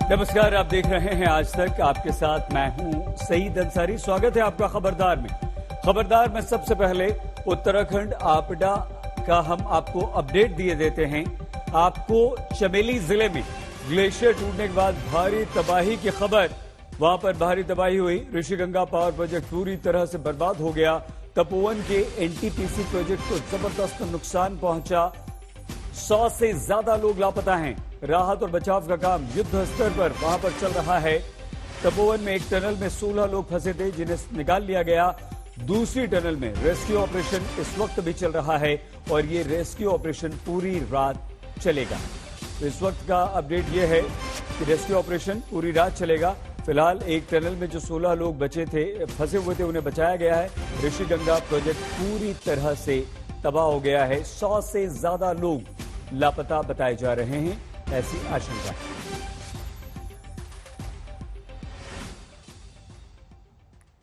नमस्कार, आप देख रहे हैं आज तक। आपके साथ मैं हूं सईद अंसारी। स्वागत है आपका खबरदार में। खबरदार में सबसे पहले उत्तराखंड आपदा का हम आपको अपडेट दिए देते हैं। आपको चमोली जिले में ग्लेशियर टूटने के बाद भारी तबाही की खबर। वहां पर भारी तबाही हुई। ऋषिगंगा पावर प्रोजेक्ट पूरी तरह से बर्बाद हो गया। तपोवन के एनटीपीसी प्रोजेक्ट को जबरदस्त नुकसान पहुंचा। 100 से ज्यादा लोग लापता हैं। राहत और बचाव का काम युद्ध स्तर पर वहां पर चल रहा है। तपोवन में एक टनल में 16 लोग फंसे थे, जिन्हें निकाल लिया गया। दूसरी टनल में रेस्क्यू ऑपरेशन इस वक्त भी चल रहा है और ये रेस्क्यू ऑपरेशन पूरी रात चलेगा। तो इस वक्त का अपडेट यह है कि रेस्क्यू ऑपरेशन पूरी रात चलेगा। फिलहाल एक टनल में जो 16 लोग बचे थे, फंसे हुए थे, उन्हें बचाया गया है। ऋषिगंगा प्रोजेक्ट पूरी तरह से तबाह हो गया है। 100 से ज्यादा लोग लापता बताए जा रहे हैं, ऐसी आशंका है।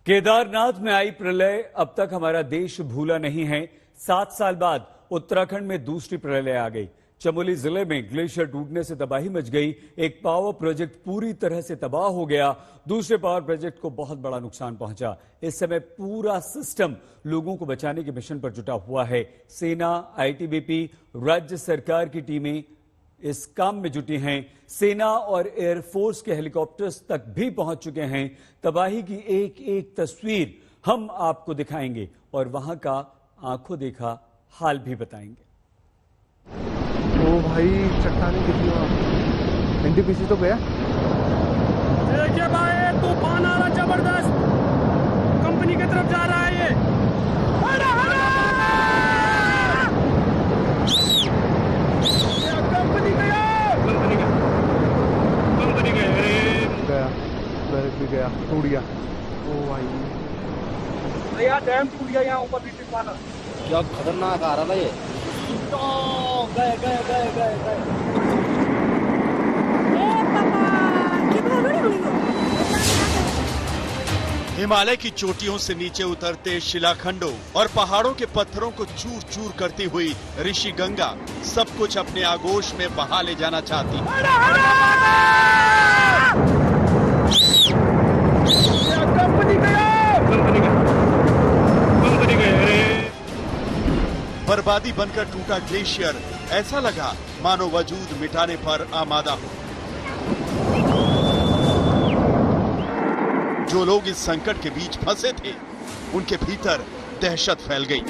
केदारनाथ में आई प्रलय अब तक हमारा देश भूला नहीं है। 7 साल बाद उत्तराखंड में दूसरी प्रलय आ गई। चमोली जिले में ग्लेशियर टूटने से तबाही मच गई। एक पावर प्रोजेक्ट पूरी तरह से तबाह हो गया। दूसरे पावर प्रोजेक्ट को बहुत बड़ा नुकसान पहुंचा। इस समय पूरा सिस्टम लोगों को बचाने के मिशन पर जुटा हुआ है। सेना, आईटीबीपी, राज्य सरकार की टीमें इस काम में जुटी हैं। सेना और एयरफोर्स के हेलीकॉप्टर्स तक भी पहुंच चुके हैं। तबाही की एक एक तस्वीर हम आपको दिखाएंगे और वहां का आंखों देखा हाल भी बताएंगे। ओ भाई, चट्टानी कितनी वहां। एनटीपीसी तो गया। देखिए भाई, तूफान आ रहा जबरदस्त। कंपनी की तरफ जा रहा है ये। कंपनी गया भी गया, टूट गया। ओ भाई, भैया डैम टूट गया यहाँ ऊपर नीचे वाला। क्या खतरनाक आ रहा था ये। गए गए गए गए गए। हिमालय की चोटियों से नीचे उतरते शिलाखंडों और पहाड़ों के पत्थरों को चूर चूर करती हुई ऋषिगंगा सब कुछ अपने आगोश में बहा ले जाना चाहती। कंपनी गए। बर्बादी बनकर टूटा ग्लेशियर ऐसा लगा मानो वजूद मिटाने पर आमादा हो। जो लोग इस संकट के बीच फंसे थे, उनके भीतर दहशत फैल गई।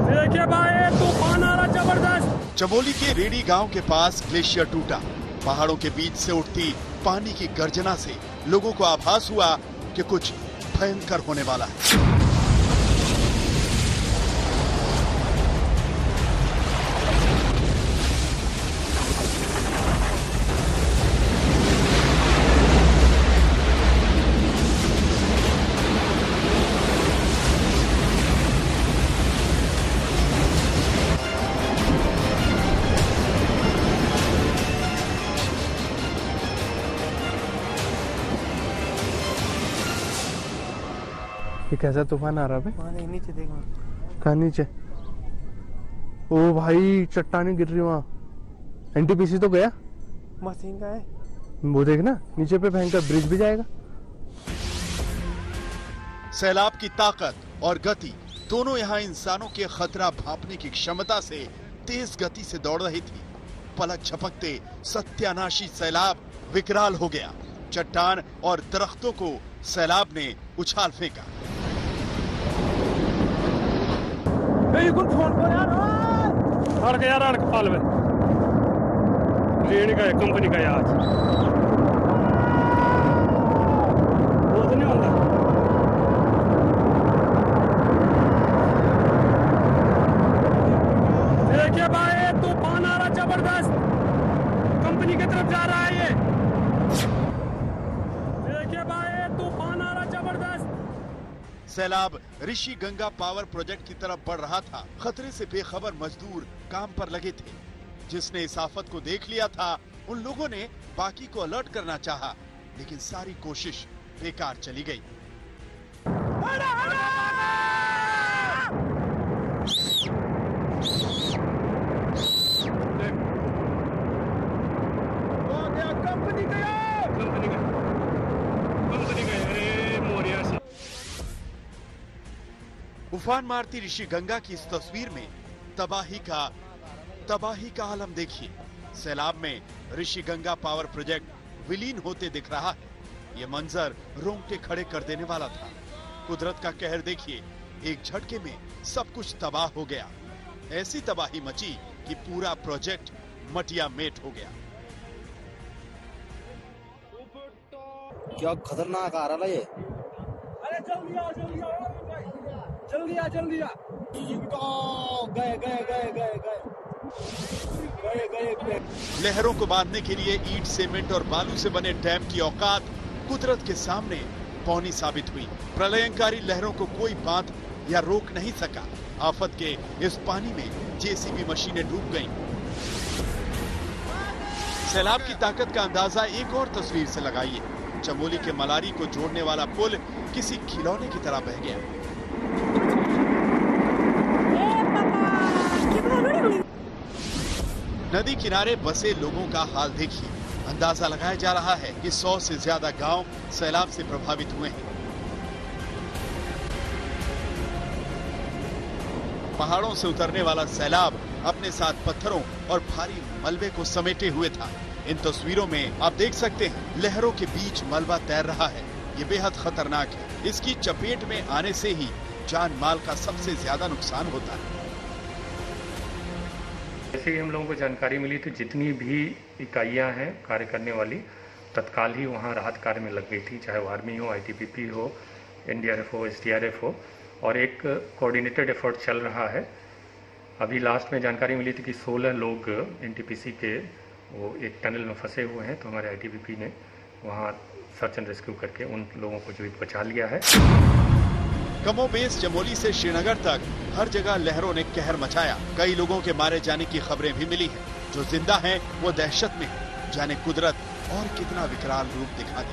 देखिए भाई, तूफान आ रहा जबरदस्त। चमोली के रेडी गांव के पास ग्लेशियर टूटा। पहाड़ों के बीच से उठती पानी की गर्जना से लोगों को आभास हुआ कि कुछ भयंकर होने वाला है। ये कैसा तूफान आ रहा है? नीचे देखो। कहाँ नीचे? ओ भाई, चट्टानी गिर रही वहाँ। एनटीपीसी तो गया। मशीन का है वो देखना, नीचे पे भयंकर ब्रिज भी जाएगा। सैलाब की ताकत और गति दोनों यहाँ इंसानों के खतरा भांपने की क्षमता से तेज गति से दौड़ रही थी। पलक झपकते सत्यानाशी सैलाब विकराल हो गया। चट्टान और दरख्तों को सैलाब ने उछाल फेंका। फोन को यार, अड़ गया यार, पाल में लेने का कंपनी का आज बहुत नहीं होता। देखिए भाई, तूफान आ रहा जबरदस्त। कंपनी की तरफ जा रहा है ये। देखिए भाई, तूफान आ रहा जबरदस्त। सैलाब ऋषिगंगा पावर प्रोजेक्ट की तरफ बढ़ रहा था। खतरे से बेखबर मजदूर काम पर लगे थे। जिसने इस आफत को देख लिया था, उन लोगों ने बाकी को अलर्ट करना चाहा, लेकिन सारी कोशिश बेकार चली गई। उफान मारती ऋषि गंगा की इस तस्वीर में तबाही का आलम देखिए। सैलाब में ऋषि गंगा पावर प्रोजेक्ट विलीन होते दिख रहा है। ये मंजर रोंगटे खड़े कर देने वाला था। कुदरत का कहर देखिए, एक झटके में सब कुछ तबाह हो गया। ऐसी तबाही मची कि पूरा प्रोजेक्ट मटिया मेट हो गया। क्या खतरनाक आ रहा है ये। अरे जल्दी आ जल्दी आ गए। लहरों को बांधने के लिए ईंट, सीमेंट और बालू से बने डैम की औकात कुदरत के सामने पौनी साबित हुई। प्रलयंकारी लहरों को कोई बांध या रोक नहीं सका। आफत के इस पानी में जेसीबी मशीनें डूब गईं। सैलाब की ताकत का अंदाजा एक और तस्वीर से लगाइए। चमोली के मलारी को जोड़ने वाला पुल किसी खिलौने की तरह बह गया। नदी किनारे बसे लोगों का हाल देखिए। अंदाजा लगाया जा रहा है कि 100 से ज्यादा गांव सैलाब से प्रभावित हुए हैं। पहाड़ों से उतरने वाला सैलाब अपने साथ पत्थरों और भारी मलबे को समेटे हुए था। इन तस्वीरों में आप देख सकते हैं लहरों के बीच मलबा तैर रहा है। ये बेहद खतरनाक है। इसकी चपेट में आने से ही जान माल का सबसे ज्यादा नुकसान होता है। जैसे ही हम लोगों को जानकारी मिली तो जितनी भी इकाइयां हैं कार्य करने वाली, तत्काल ही वहां राहत कार्य में लग गई थी, चाहे वो आर्मी हो, आईटीबीपी हो, एनडीआरएफ हो, एसडीआरएफ हो, और एक कोऑर्डिनेटेड एफर्ट चल रहा है। अभी लास्ट में जानकारी मिली थी कि 16 लोग एनटीपीसी के वो एक टनल में फंसे हुए हैं, तो हमारे आईटीबीपी ने वहां सर्च एंड रेस्क्यू करके उन लोगों को जो बचा लिया है। कमोबेश चमोली से श्रीनगर तक हर जगह लहरों ने कहर मचाया। कई लोगों के मारे जाने की खबरें भी मिली हैं। जो जिंदा हैं वो दहशत में हैं। जाने कुदरत और कितना विकराल रूप दिखा दी।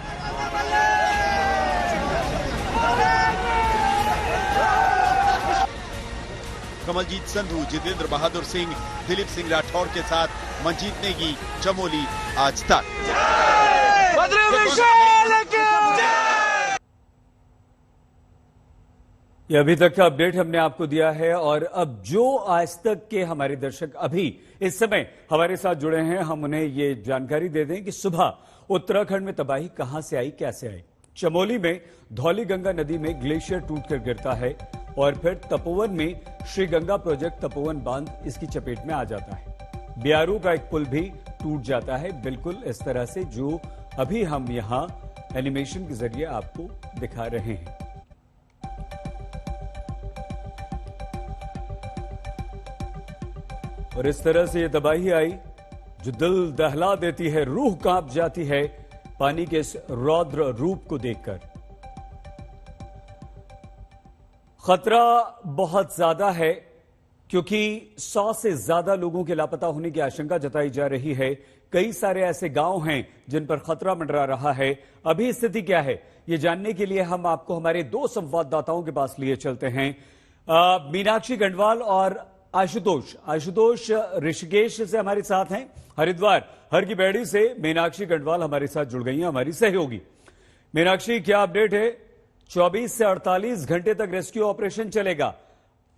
कमलजीत संधू, जितेंद्र बहादुर सिंह, दिलीप सिंह राठौर के साथ मंजीत नेगी, चमोली, आज तक। ये अभी तक का अपडेट हमने आपको दिया है। और अब जो आज तक के हमारे दर्शक अभी इस समय हमारे साथ जुड़े हैं, हम उन्हें ये जानकारी दे दें कि सुबह उत्तराखंड में तबाही कहां से आई, कैसे आई। चमोली में धौली गंगा नदी में ग्लेशियर टूटकर गिरता है और फिर तपोवन में श्री गंगा प्रोजेक्ट तपोवन बांध इसकी चपेट में आ जाता है। बियारू का एक पुल भी टूट जाता है, बिल्कुल इस तरह से जो अभी हम यहां एनिमेशन के जरिए आपको दिखा रहे हैं। और इस तरह से ये तबाही आई जो दिल दहला देती है, रूह कांप जाती है पानी के इस रौद्र रूप को देखकर। खतरा बहुत ज्यादा है क्योंकि 100 से ज्यादा लोगों के लापता होने की आशंका जताई जा रही है। कई सारे ऐसे गांव हैं जिन पर खतरा मंडरा रहा है। अभी स्थिति क्या है ये जानने के लिए हम आपको हमारे 2 संवाददाताओं के पास लिए चलते हैं। मीनाक्षी गंडवाल और आशुतोष ऋषिकेश से हमारे साथ हैं। हरिद्वार हर की बैड़ी से मीनाक्षी गंडवाल हमारे साथ जुड़ गई हैं, हमारी सहयोगी। मीनाक्षी, क्या अपडेट है? 24 से 48 घंटे तक रेस्क्यू ऑपरेशन चलेगा।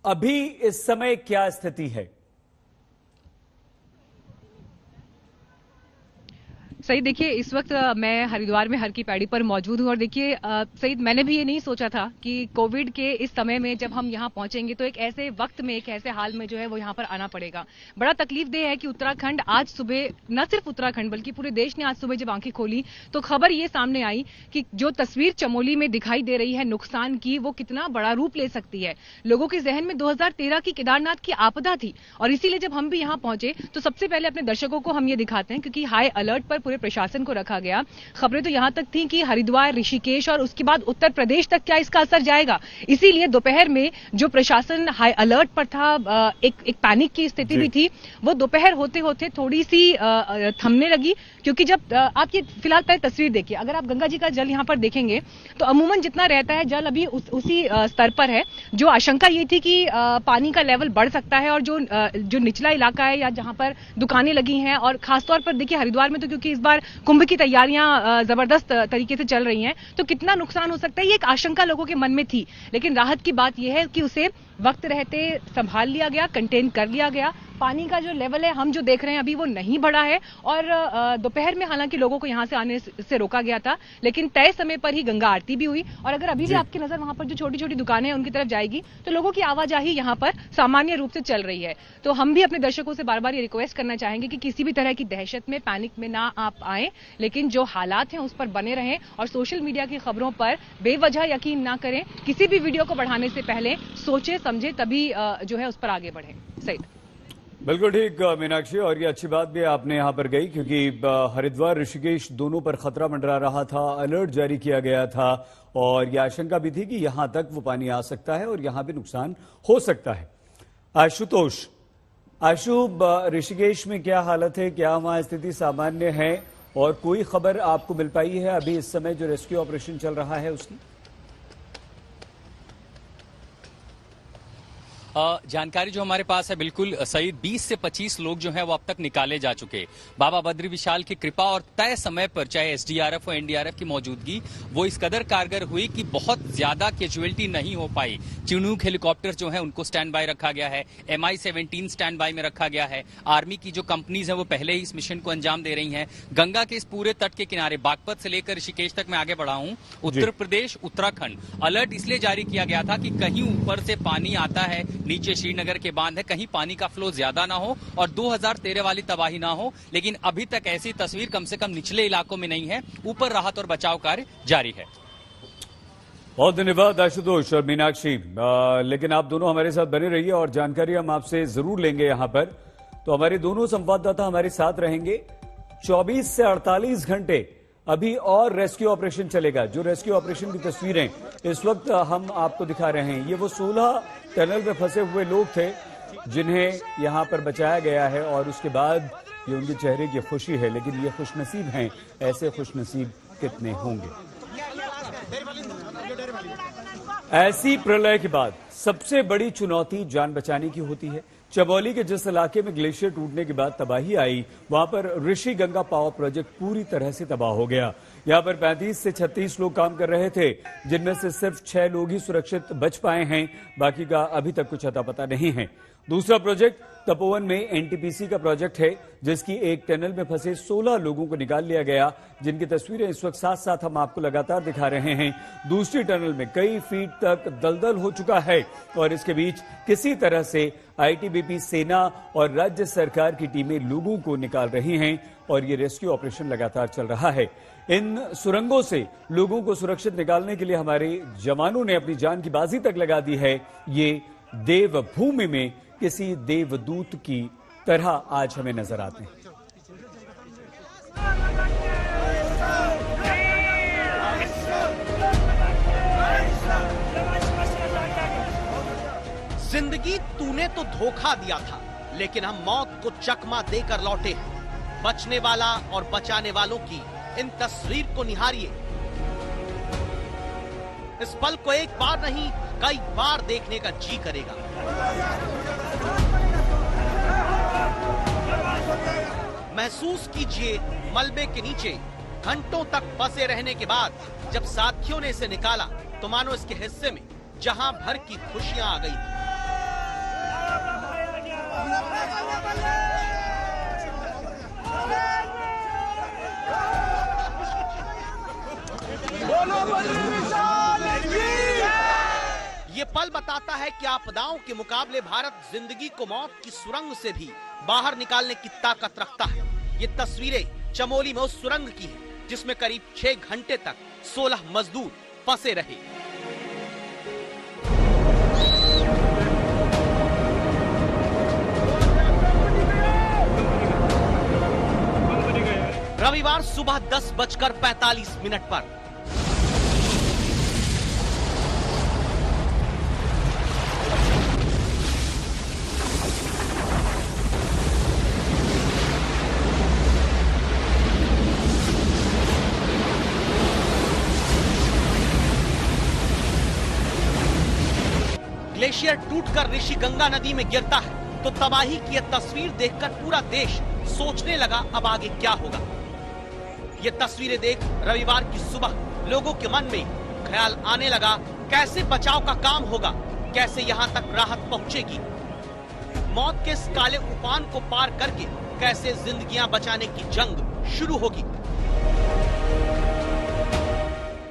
अभी इस समय क्या स्थिति है? सही, देखिए इस वक्त मैं हरिद्वार में हर की पैड़ी पर मौजूद हूं और देखिए सईद, मैंने भी ये नहीं सोचा था कि कोविड के इस समय में जब हम यहाँ पहुंचेंगे तो एक ऐसे वक्त में, एक ऐसे हाल में जो है वो यहाँ पर आना पड़ेगा। बड़ा तकलीफदेह है कि उत्तराखंड आज सुबह, न सिर्फ उत्तराखंड बल्कि पूरे देश ने आज सुबह जब आंखें खोली तो खबर ये सामने आई कि जो तस्वीर चमोली में दिखाई दे रही है नुकसान की, वो कितना बड़ा रूप ले सकती है। लोगों के जहन में 2013 की केदारनाथ की आपदा थी और इसीलिए जब हम भी यहाँ पहुंचे तो सबसे पहले अपने दर्शकों को हम ये दिखाते हैं, क्योंकि हाई अलर्ट पर पूरे प्रशासन को रखा गया। खबरें तो यहां तक थी कि हरिद्वार, ऋषिकेश और उसके बाद उत्तर प्रदेश तक क्या इसका असर जाएगा। इसीलिए दोपहर में जो प्रशासन हाई अलर्ट पर था, एक पैनिक की स्थिति भी थी, वो दोपहर होते होते थोड़ी सी थमने लगी। क्योंकि जब आप ये फिलहाल पहले तस्वीर देखिए, अगर आप गंगा जी का जल यहां पर देखेंगे तो अमूमन जितना रहता है जल अभी उसी स्तर पर है। जो आशंका ये थी कि पानी का लेवल बढ़ सकता है और जो निचला इलाका है या जहां पर दुकानें लगी हैं, और खासतौर पर देखिए हरिद्वार में तो क्योंकि इस बार कुंभ की तैयारियां जबरदस्त तरीके से चल रही हैं, तो कितना नुकसान हो सकता है ये एक आशंका लोगों के मन में थी। लेकिन राहत की बात यह है कि उसे वक्त रहते संभाल लिया गया, कंटेन कर लिया गया। पानी का जो लेवल है हम जो देख रहे हैं अभी वो नहीं बढ़ा है, और दोपहर में हालांकि लोगों को यहां से आने से रोका गया था, लेकिन तय समय पर ही गंगा आरती भी हुई। और अगर अभी भी आपकी नजर वहां पर जो छोटी छोटी दुकानें हैं उनकी तरफ जाएगी तो लोगों की आवाजाही यहां पर सामान्य रूप से चल रही है। तो हम भी अपने दर्शकों से बार बार ये रिक्वेस्ट करना चाहेंगे कि किसी भी तरह की दहशत में, पैनिक में ना आप आए, लेकिन जो हालात हैं उस पर बने रहें और सोशल मीडिया की खबरों पर बेवजह यकीन ना करें। किसी भी वीडियो को बढ़ाने से पहले सोचे समझे तभी जो है उस पर आगे बढ़े। सही, बिल्कुल ठीक मीनाक्षी, और ये अच्छी बात भी आपने यहां पर गई क्योंकि हरिद्वार ऋषिकेश दोनों पर खतरा मंडरा रहा था, अलर्ट जारी किया गया था और यह आशंका भी थी कि यहां तक वो पानी आ सकता है और यहां भी नुकसान हो सकता है। आशुतोष, ऋषिकेश में क्या हालत है, क्या वहां स्थिति सामान्य है और कोई खबर आपको मिल पाई है अभी इस समय जो रेस्क्यू ऑपरेशन चल रहा है उसकी? जानकारी जो हमारे पास है बिल्कुल सही, 20 से 25 लोग जो हैं वो अब तक निकाले जा चुके। बाबा बद्री विशाल की कृपा और तय समय पर चाहे एसडीआरएफ और एनडीआरएफ की मौजूदगी वो इस कदर कारगर हुई कि बहुत ज्यादा कैजुअलिटी नहीं हो पाई। चिनूक हेलीकॉप्टर जो है उनको स्टैंड बाय रखा गया है, MI-17 स्टैंड बाय में रखा गया है। आर्मी की जो कंपनीज है वो पहले ही इस मिशन को अंजाम दे रही हैं। गंगा के इस पूरे तट के किनारे बागपत से लेकर ऋषिकेश तक मैं आगे बढ़ा हूं, उत्तर प्रदेश, उत्तराखंड अलर्ट इसलिए जारी किया गया था कि कहीं ऊपर से पानी आता है, नीचे श्रीनगर के बांध है, कहीं पानी का फ्लो ज्यादा ना हो और 2013 वाली तबाही ना हो। लेकिन अभी तक ऐसी तस्वीर कम से कम निचले इलाकों में नहीं है। ऊपर राहत और बचाव कार्य जारी है। बहुत धन्यवाद आशुतोष और मीनाक्षी। लेकिन आप दोनों हमारे साथ बने रहिए और जानकारी हम आपसे जरूर लेंगे यहां पर। तो हमारे दोनों संवाददाता हमारे साथ रहेंगे 24 से 48 घंटे अभी और रेस्क्यू ऑपरेशन चलेगा। जो रेस्क्यू ऑपरेशन की तस्वीरें इस वक्त हम आपको दिखा रहे हैं, ये वो 16 टनल में फंसे हुए लोग थे जिन्हें यहां पर बचाया गया है और उसके बाद ये उनके चेहरे की खुशी है। लेकिन ये खुशनसीब हैं, ऐसे खुशनसीब कितने होंगे। ऐसी प्रलय के बाद सबसे बड़ी चुनौती जान बचाने की होती है। चमोली के जिस इलाके में ग्लेशियर टूटने के बाद तबाही आई, वहां पर ऋषि गंगा पावर प्रोजेक्ट पूरी तरह से तबाह हो गया। यहां पर 35 से 36 लोग काम कर रहे थे, जिनमें से सिर्फ 6 लोग ही सुरक्षित बच पाए हैं, बाकी का अभी तक कुछ अता पता नहीं है। दूसरा प्रोजेक्ट तपोवन में एनटीपीसी का प्रोजेक्ट है, जिसकी एक टनल में फंसे 16 लोगों को निकाल लिया गया, जिनकी तस्वीरें इस वक्त साथ साथ हम आपको लगातार दिखा रहे हैं। दूसरी टनल में कई फीट तक दलदल हो चुका है और इसके बीच किसी तरह से आईटीबीपी, सेना और राज्य सरकार की टीमें लोगों को निकाल रही हैं और ये रेस्क्यू ऑपरेशन लगातार चल रहा है। इन सुरंगों से लोगों को सुरक्षित निकालने के लिए हमारे जवानों ने अपनी जान की बाजी तक लगा दी है। ये देवभूमि में किसी देवदूत की तरह आज हमें नजर आते हैं। जिंदगी तूने तो धोखा दिया था, लेकिन हम मौत को चकमा देकर लौटे हैं। बचने वाला और बचाने वालों की इन तस्वीर को निहारिए। इस पल को एक बार नहीं कई बार देखने का जी करेगा। महसूस कीजिए मलबे के नीचे घंटों तक फंसे रहने के बाद जब साथियों ने इसे निकाला तो मानो इसके हिस्से में जहां भर की खुशियां आ गई। ये पल बताता है कि आपदाओं के मुकाबले भारत जिंदगी को मौत की सुरंग से भी बाहर निकालने की ताकत रखता है। ये तस्वीरें चमोली में उस सुरंग की हैं, जिसमें करीब 6 घंटे तक 16 मजदूर फंसे रहे। रविवार सुबह 10:45 पर ग्लेशियर टूटकर ऋषि गंगा नदी में गिरता है तो तबाही की यह तस्वीर देखकर पूरा देश सोचने लगा अब आगे क्या होगा। ये तस्वीरें देख रविवार की सुबह लोगों के मन में ख्याल आने लगा, कैसे बचाव का काम होगा, कैसे यहाँ तक राहत पहुँचेगी। मौत के इस काले उफान को पार करके कैसे जिंदगियां बचाने की जंग शुरू होगी।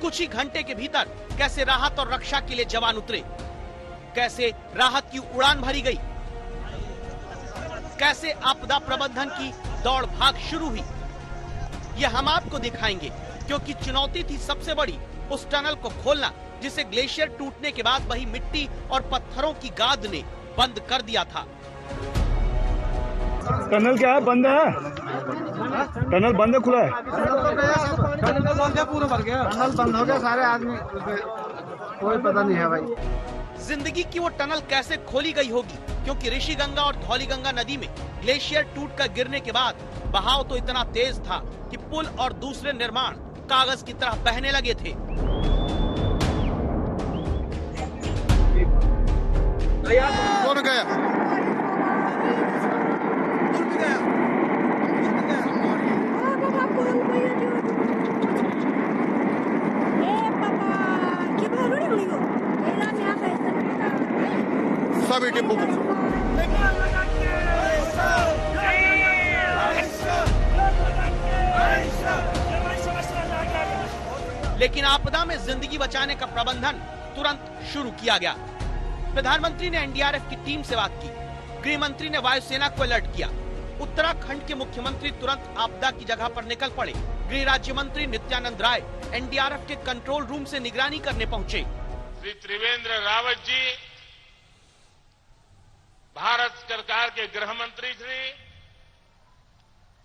कुछ ही घंटे के भीतर कैसे राहत और रक्षा के लिए जवान उतरे, कैसे राहत की उड़ान भरी गई, कैसे आपदा प्रबंधन की दौड़ भाग शुरू हुई, ये हम आपको दिखाएंगे, क्योंकि चुनौती थी सबसे बड़ी उस टनल को खोलना जिसे ग्लेशियर टूटने के बाद वही मिट्टी और पत्थरों की गाद ने बंद कर दिया था। टनल क्या है? बंद है? टनल बंद है, खुला है? टनल बंद है, पूरा भर गया। टनल बंद हो गया, सारे आदमी कोई पता नहीं है भाई। जिंदगी की वो टनल कैसे खोली गई होगी, क्योंकि ऋषि गंगा और धौली गंगा नदी में ग्लेशियर टूटकर गिरने के बाद बहाव तो इतना तेज था कि पुल और दूसरे निर्माण कागज की तरह बहने लगे थे। कौन गया? सभी डिब्बों को लेकिन आपदा में जिंदगी बचाने का प्रबंधन तुरंत शुरू किया गया। प्रधानमंत्री ने एनडीआरएफ की टीम से बात की, गृह मंत्री ने वायुसेना को अलर्ट किया, उत्तराखंड के मुख्यमंत्री तुरंत आपदा की जगह पर निकल पड़े। गृह राज्य मंत्री नित्यानंद राय एनडीआरएफ के कंट्रोल रूम से निगरानी करने पहुंचे। श्री त्रिवेंद्र रावत जी, भारत सरकार के गृह मंत्री श्री,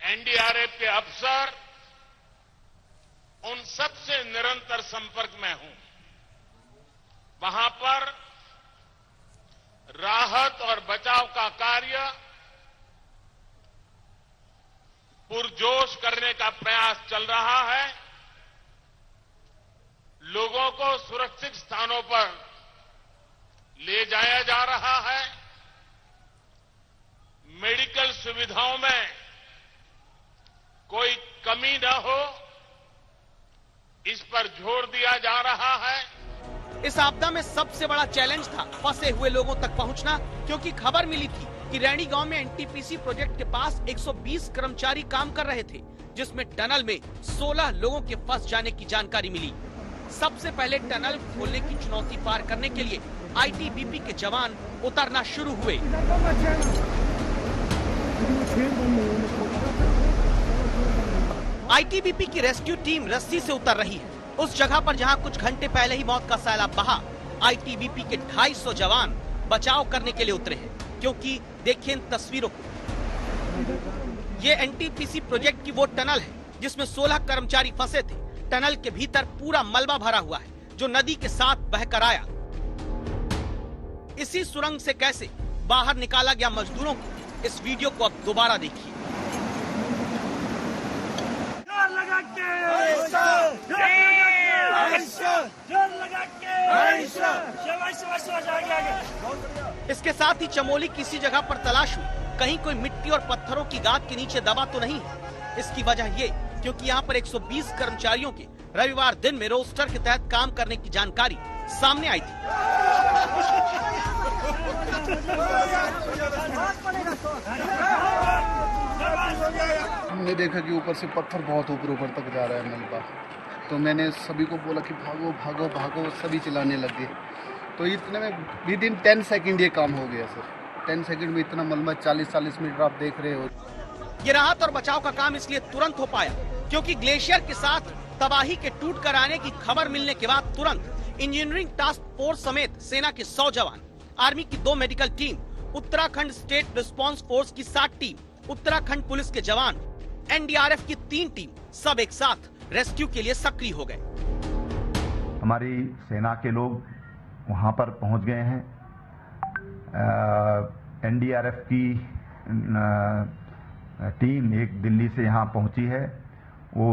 एनडीआरएफ के अफसर, उन सब से निरंतर संपर्क में हूं। वहां पर राहत और बचाव का कार्य पुरजोश करने का प्रयास चल रहा है। लोगों को सुरक्षित स्थानों पर ले जाया जा रहा है। मेडिकल सुविधाओं में कोई कमी न हो, इस पर जोर दिया जा रहा है। इस आपदा में सबसे बड़ा चैलेंज था फंसे हुए लोगों तक पहुंचना, क्योंकि खबर मिली थी कि रैणी गांव में एनटीपीसी प्रोजेक्ट के पास 120 कर्मचारी काम कर रहे थे, जिसमें टनल में 16 लोगों के फंस जाने की जानकारी मिली। सबसे पहले टनल खोलने की चुनौती पार करने के लिए आईटीबीपी के जवान उतरना शुरू हुए। आईटीबीपी की रेस्क्यू टीम रस्सी से उतर रही है। उस जगह पर जहां कुछ घंटे पहले ही मौत का सैलाब बहा, आईटीबीपी के 250 जवान बचाव करने के लिए उतरे हैं। क्योंकि देखिए इन तस्वीरों को, ये एनटीपीसी प्रोजेक्ट की वो टनल है जिसमें 16 कर्मचारी फंसे थे। टनल के भीतर पूरा मलबा भरा हुआ है जो नदी के साथ बहकर आया। इसी सुरंग से कैसे बाहर निकाला गया मजदूरों को, इस वीडियो को अब दोबारा देखिए। इसके साथ ही चमोली किसी जगह पर तलाश हुई, कहीं कोई मिट्टी और पत्थरों की गाद के नीचे दबा तो नहीं है। इसकी वजह ये क्योंकि यहाँ पर 120 कर्मचारियों के रविवार दिन में रोस्टर के तहत काम करने की जानकारी सामने आई थी। हमने देखा कि ऊपर से पत्थर बहुत ऊपर तक जा रहा है मलबा, तो मैंने सभी को बोला कि भागो भागो भागो, सभी चिल्लाने लग गए। तो इतने में विद इन 10 सेकंड ये काम हो गया सर। 10 सेकंड में इतना मलबा, 40-40 मीटर आप देख रहे हो। ये राहत और बचाव का काम इसलिए तुरंत हो पाया क्योंकि ग्लेशियर के साथ तबाही के टूट कर आने की खबर मिलने के बाद तुरंत इंजीनियरिंग टास्क फोर्स समेत सेना के 100 जवान, आर्मी की 2 medical team, Uttarakhand state response force की 7 टीम, उत्तराखंड पुलिस के जवान, एनडीआरएफ की 3 टीम सब एक साथ रेस्क्यू के लिए सक्रिय हो गए। हमारी सेना के लोग वहां पर पहुंच गए हैं। एनडीआरएफ की टीम एक दिल्ली से यहां पहुंची है। वो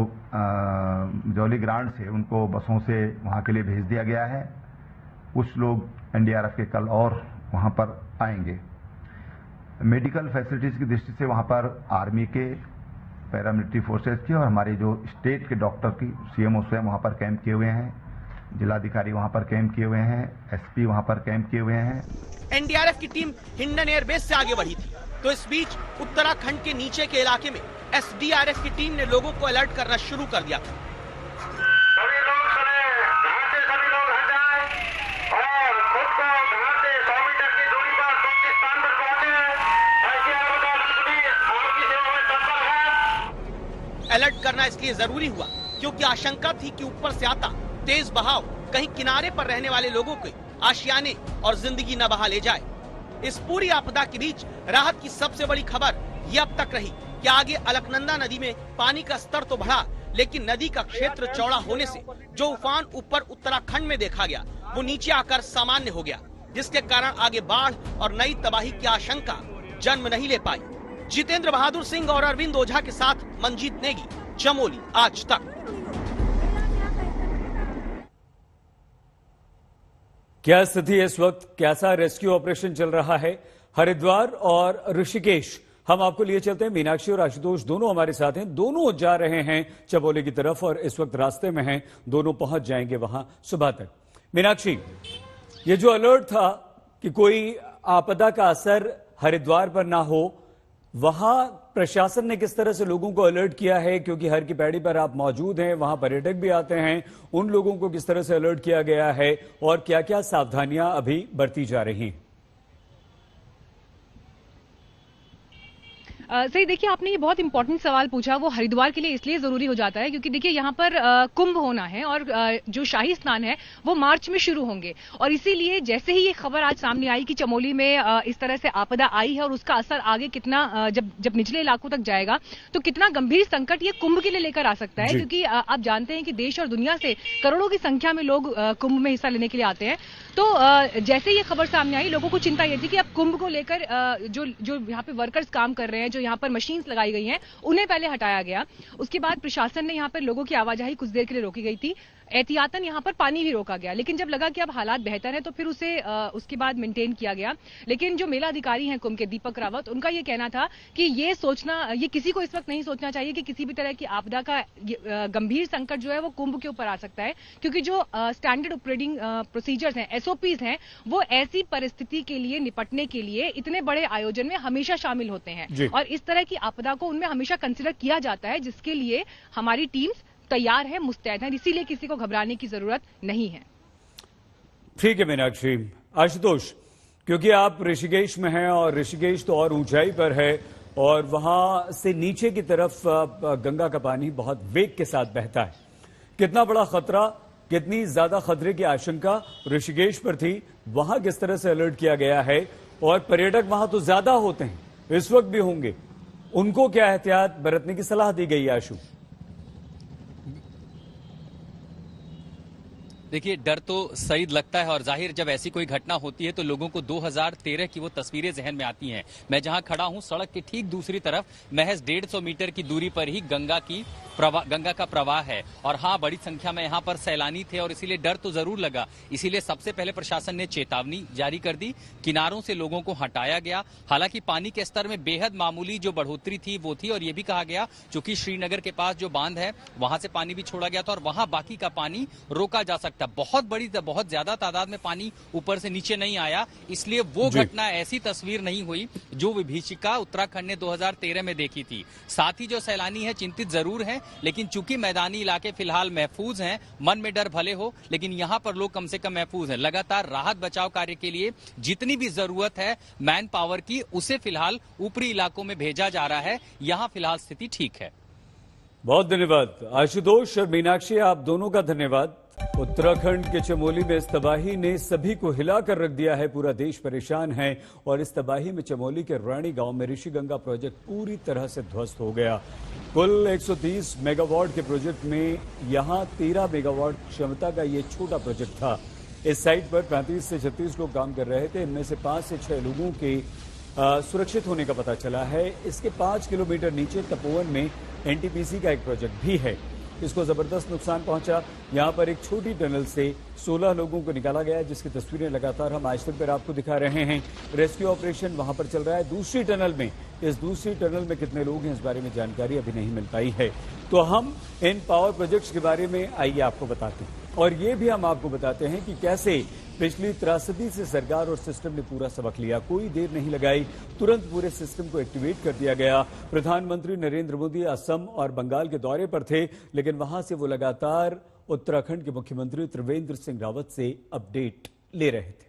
जौली ग्रांट से उनको बसों से वहां के लिए भेज दिया गया है। कुछ लोग एनडीआरएफ के कल और वहां पर आएंगे। मेडिकल फैसिलिटीज की दृष्टि से वहां पर आर्मी के पैरामिलिट्री फोर्सेस की और हमारे जो स्टेट के डॉक्टर की सीएमओ स्वयं वहाँ पर कैंप किए हुए हैं, जिलाधिकारी वहाँ पर कैंप किए हुए हैं, एसपी वहाँ पर कैंप किए हुए हैं। एनडीआरएफ की टीम हिंडन एयरबेस से आगे बढ़ी थी, तो इस बीच उत्तराखंड के नीचे के इलाके में एसडीआरएफ की टीम ने लोगों को अलर्ट करना शुरू कर दिया था। सभी लोग सुने, यहाँ से सभी लोग हट जाएं और खुद को यहाँ से 100 मीटर की दूरी पर सुरक्षित स्थान पर पहुंचे। ऐसी आपदा पुलिस आपकी सेवा में तत्पर है। अलर्ट करना इसलिए जरूरी हुआ क्योंकि आशंका थी कि ऊपर से आता तेज बहाव कहीं किनारे पर रहने वाले लोगों के आशियाने और जिंदगी न बहा ले जाए। इस पूरी आपदा के बीच राहत की सबसे बड़ी खबर ये अब तक रही कि आगे अलकनंदा नदी में पानी का स्तर तो बढ़ा, लेकिन नदी का क्षेत्र चौड़ा होने से जो उफान ऊपर उत्तराखंड में देखा गया वो नीचे आकर सामान्य हो गया, जिसके कारण आगे बाढ़ और नई तबाही की आशंका जन्म नहीं ले पाई। जितेंद्र बहादुर सिंह और अरविंद ओझा के साथ मंजीत नेगी, चमोली, आज तक। क्या स्थिति है इस वक्त, कैसा रेस्क्यू ऑपरेशन चल रहा है? हरिद्वार और ऋषिकेश हम आपको लिए चलते हैं। मीनाक्षी और आशुतोष दोनों हमारे साथ हैं, दोनों जा रहे हैं चमोली की तरफ और इस वक्त रास्ते में हैं, दोनों पहुंच जाएंगे वहां सुबह तक। मीनाक्षी, ये जो अलर्ट था कि कोई आपदा का असर हरिद्वार पर ना हो, वहां प्रशासन ने किस तरह से लोगों को अलर्ट किया है? क्योंकि हर की पैड़ी पर आप मौजूद हैं, वहां पर्यटक भी आते हैं, उन लोगों को किस तरह से अलर्ट किया गया है और क्या क्या सावधानियां अभी बरती जा रही हैं? सही, देखिए आपने ये बहुत इंपॉर्टेंट सवाल पूछा। वो हरिद्वार के लिए इसलिए जरूरी हो जाता है क्योंकि देखिए यहाँ पर कुंभ होना है और जो शाही स्नान है वो मार्च में शुरू होंगे, और इसीलिए जैसे ही ये खबर आज सामने आई कि चमोली में इस तरह से आपदा आई है और उसका असर आगे कितना जब निचले इलाकों तक जाएगा तो कितना गंभीर संकट ये कुंभ के लिए लेकर आ सकता है, क्योंकि आप जानते हैं कि देश और दुनिया से करोड़ों की संख्या में लोग कुंभ में हिस्सा लेने के लिए आते हैं। तो जैसे ये खबर सामने आई, लोगों को चिंता ये थी कि अब कुंभ को लेकर जो यहाँ पे वर्कर्स काम कर रहे हैं, जो यहाँ पर मशीन्स लगाई गई हैं, उन्हें पहले हटाया गया। उसके बाद प्रशासन ने यहाँ पर लोगों की आवाजाही कुछ देर के लिए रोकी गई थी। एहतियातन यहाँ पर पानी भी रोका गया, लेकिन जब लगा कि अब हालात बेहतर है तो फिर उसे उसके बाद मेंटेन किया गया। लेकिन जो मेला अधिकारी हैं कुंभ के, दीपक रावत, उनका ये कहना था कि ये किसी को इस वक्त नहीं सोचना चाहिए कि किसी भी तरह की आपदा का गंभीर संकट जो है वो कुंभ के ऊपर आ सकता है, क्योंकि जो स्टैंडर्ड ऑपरेटिंग प्रोसीजर्स हैं, एसओपीज हैं, वो ऐसी परिस्थिति के लिए निपटने के लिए इतने बड़े आयोजन में हमेशा शामिल होते हैं और इस तरह की आपदा को उनमें हमेशा कंसिडर किया जाता है, जिसके लिए हमारी टीम्स तैयार है, मुस्तैद है, इसीलिए किसी को घबराने की जरूरत नहीं है। ठीक है मीनाक्षी। आशुतोष, क्योंकि आप ऋषिकेश में हैं और ऋषिकेश तो और ऊंचाई पर है और वहां से नीचे की तरफ गंगा का पानी बहुत वेग के साथ बहता है, कितना बड़ा खतरा, कितनी ज्यादा खतरे की आशंका ऋषिकेश पर थी, वहां किस तरह से अलर्ट किया गया है? और पर्यटक वहां तो ज्यादा होते हैं, इस वक्त भी होंगे, उनको क्या एहतियात बरतने की सलाह दी गई? आशु, देखिए, डर तो सईद लगता है और जाहिर जब ऐसी कोई घटना होती है तो लोगों को 2013 की वो तस्वीरें जहन में आती हैं। मैं जहां खड़ा हूं, सड़क के ठीक दूसरी तरफ महज 150 मीटर की दूरी पर ही गंगा का प्रवाह है और हाँ, बड़ी संख्या में यहाँ पर सैलानी थे और इसीलिए डर तो जरूर लगा। इसीलिए सबसे पहले प्रशासन ने चेतावनी जारी कर दी, किनारों से लोगों को हटाया गया। हालांकि पानी के स्तर में बेहद मामूली जो बढ़ोतरी थी वो थी और ये भी कहा गया चूंकि श्रीनगर के पास जो बांध है वहां से पानी भी छोड़ा गया था और वहां बाकी का पानी रोका जा सकता। बहुत ज्यादा तादाद में पानी ऊपर से नीचे नहीं आया, इसलिए वो घटना ऐसी तस्वीर नहीं हुई जो विभीषिका उत्तराखंड ने 2013 में देखी थी। साथ ही जो सैलानी है चिंतित जरूर है, लेकिन चूंकि मैदानी इलाके फिलहाल महफूज हैं, मन में डर भले हो लेकिन यहां पर लोग कम से कम महफूज हैं। लगातार राहत बचाव कार्य के लिए जितनी भी जरूरत है मैन पावर की, उसे फिलहाल ऊपरी इलाकों में भेजा जा रहा है। यहां फिलहाल स्थिति ठीक है। बहुत धन्यवाद आशुतोष और मीनाक्षी, आप दोनों का धन्यवाद। उत्तराखंड के चमोली में इस तबाही ने सभी को हिलाकर रख दिया है, पूरा देश परेशान है और इस तबाही में चमोली के रानी गांव में ऋषिगंगा प्रोजेक्ट पूरी तरह से ध्वस्त हो गया। कुल 130 मेगावाट के प्रोजेक्ट में यहां 13 मेगावाट क्षमता का ये छोटा प्रोजेक्ट था। इस साइट पर 35 से 36 लोग काम कर रहे थे, इनमें से 5 से 6 लोगों के सुरक्षित होने का पता चला है। इसके 5 किलोमीटर नीचे तपोवन में एनटीपीसी का एक प्रोजेक्ट भी है। इसको जबरदस्त नुकसान पहुंचा। यहां पर एक छोटी टनल से 16 लोगों को निकाला गया, जिसकी तस्वीरें लगातार हम आज तक पर आपको दिखा रहे हैं। रेस्क्यू ऑपरेशन वहां पर चल रहा है। दूसरी टनल में कितने लोग हैं, इस बारे में जानकारी अभी नहीं मिल पाई है। तो हम इन पावर प्रोजेक्ट्स के बारे में आइए आपको बताते हैं, और ये भी हम आपको बताते हैं कि कैसे पिछली त्रासदी से सरकार और सिस्टम ने पूरा सबक लिया। कोई देर नहीं लगाई, तुरंत पूरे सिस्टम को एक्टिवेट कर दिया गया। प्रधानमंत्री नरेंद्र मोदी असम और बंगाल के दौरे पर थे, लेकिन वहां से वो लगातार उत्तराखंड के मुख्यमंत्री त्रिवेंद्र सिंह रावत से अपडेट ले रहे थे।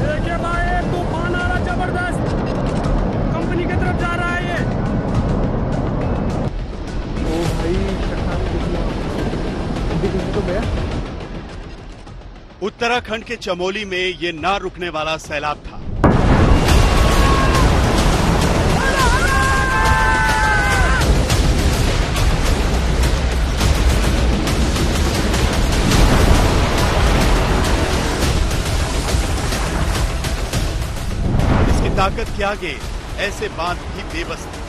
देखिए भाई, तूफान आ रहा जबरदस्त, कंपनी की तरफ जा रहा है ये। ओ भाई तो गया। उत्तराखंड के चमोली में ये ना रुकने वाला सैलाब था। इसकी ताकत के आगे ऐसे बांध भी बेबस थे।